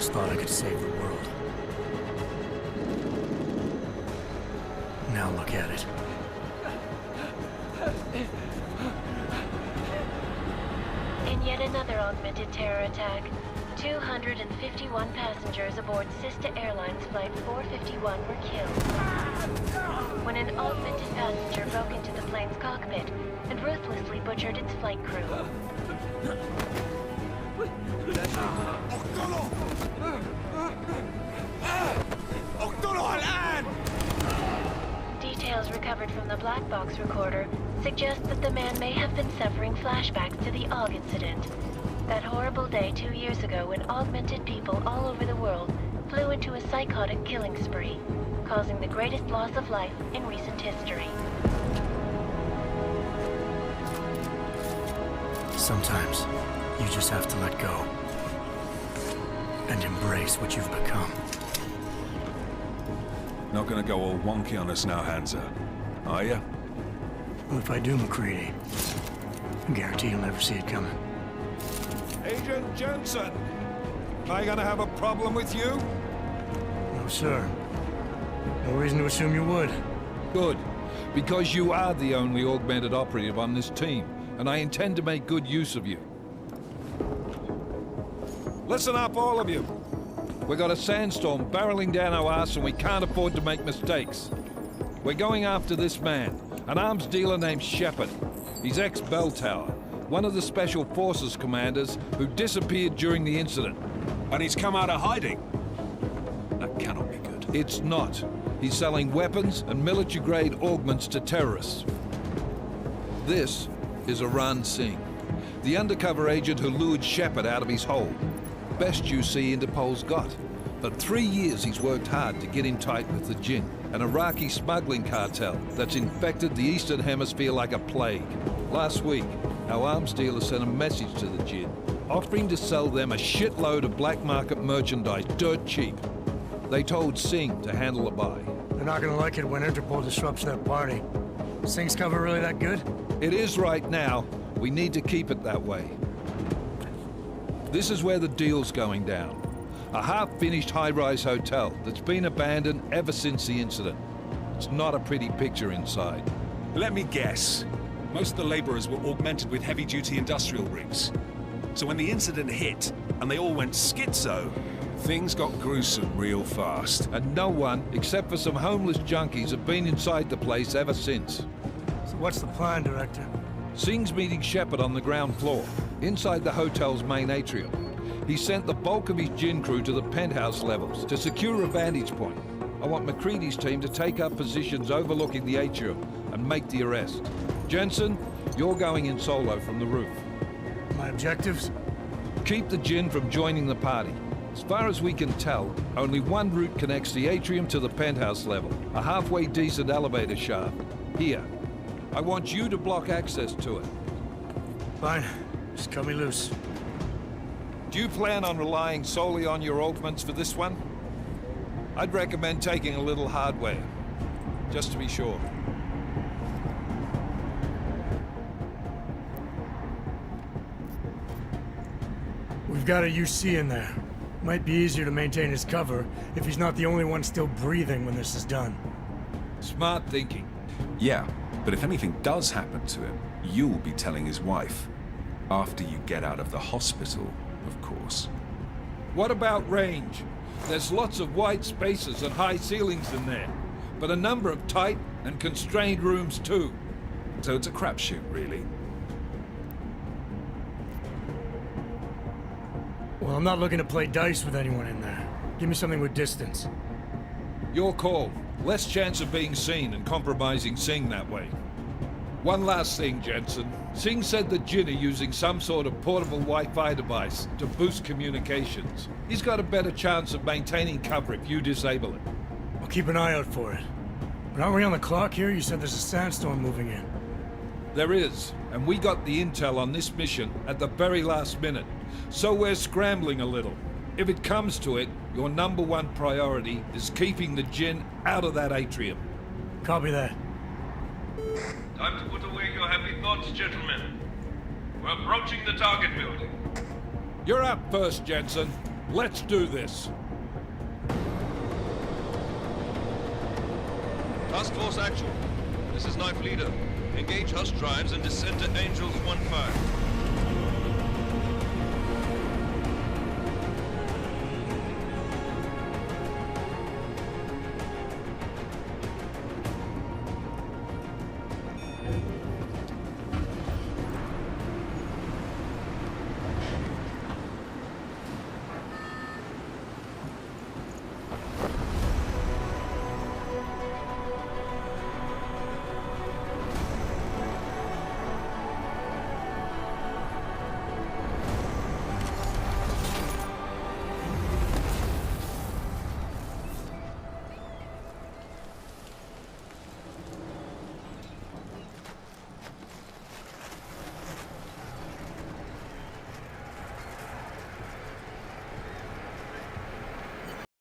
once thought I could save the world. Now look at it. In yet another augmented terror attack, 251 passengers aboard Sister Airlines Flight 451 were killed when an augmented passenger broke into the plane's cockpit and ruthlessly butchered its flight crew. Details recovered from the black box recorder suggest that the man may have been suffering flashbacks to the AUG incident. That horrible day 2 years ago when augmented people all over the world flew into a psychotic killing spree, causing the greatest loss of life in recent history. Sometimes, you just have to let go. And embrace what you've become. Not gonna go all wonky on us now, Hansa, are ya? Well, if I do, McCready, I guarantee you'll never see it coming. Agent Jensen! Am I gonna have a problem with you? No, sir. No reason to assume you would. Good. Because you are the only augmented operative on this team, and I intend to make good use of you. Listen up, all of you. We got a sandstorm barreling down our ass and we can't afford to make mistakes. We're going after this man, an arms dealer named Shepard. He's ex-Bell Tower, one of the Special Forces commanders who disappeared during the incident. And he's come out of hiding? That cannot be good. It's not. He's selling weapons and military-grade augments to terrorists. This is Aran Singh, the undercover agent who lured Shepard out of his hole. Best you see Interpol's got. For 3 years he's worked hard to get in tight with the Jinn, an Iraqi smuggling cartel that's infected the Eastern Hemisphere like a plague. Last week, our arms dealer sent a message to the Jinn, offering to sell them a shitload of black market merchandise dirt cheap. They told Singh to handle the buy. They're not gonna like it when Interpol disrupts their party. Singh's cover really that good? It is right now. We need to keep it that way. This is where the deal's going down. A half-finished high-rise hotel that's been abandoned ever since the incident. It's not a pretty picture inside. Let me guess. Most of the laborers were augmented with heavy-duty industrial rigs. So when the incident hit, and they all went schizo, things got gruesome real fast. And no one, except for some homeless junkies, have been inside the place ever since. So what's the plan, Director? Singh's meeting Shepard on the ground floor, inside the hotel's main atrium. He sent the bulk of his Jinn crew to the penthouse levels to secure a vantage point. I want McCready's team to take up positions overlooking the atrium and make the arrest. Jensen, you're going in solo from the roof. My objectives? Keep the Jinn from joining the party. As far as we can tell, only one route connects the atrium to the penthouse level, a halfway decent elevator shaft. Here. I want you to block access to it. Fine. Just cut me loose. Do you plan on relying solely on your augments for this one? I'd recommend taking a little hardware, just to be sure. We've got a UC in there. Might be easier to maintain his cover if he's not the only one still breathing when this is done. Smart thinking. Yeah, but if anything does happen to him, you'll be telling his wife. After you get out of the hospital, of course. What about range? There's lots of wide spaces and high ceilings in there, but a number of tight and constrained rooms too. So it's a crapshoot, really. Well, I'm not looking to play dice with anyone in there. Give me something with distance. Your call. Less chance of being seen and compromising Singh that way. One last thing, Jensen. Singh said the Jinn are using some sort of portable Wi-Fi device to boost communications. He's got a better chance of maintaining cover if you disable it. I'll keep an eye out for it. But aren't we on the clock here? You said there's a sandstorm moving in. There is, and we got the intel on this mission at the very last minute, so we're scrambling a little. If it comes to it, your #1 priority is keeping the Jinn out of that atrium. Copy that. Time to put away your happy thoughts, gentlemen. We're approaching the target building. You're up first, Jensen. Let's do this. Task Force Actual. This is Knife Leader. Engage Hush drives and descend to Angels 1-5.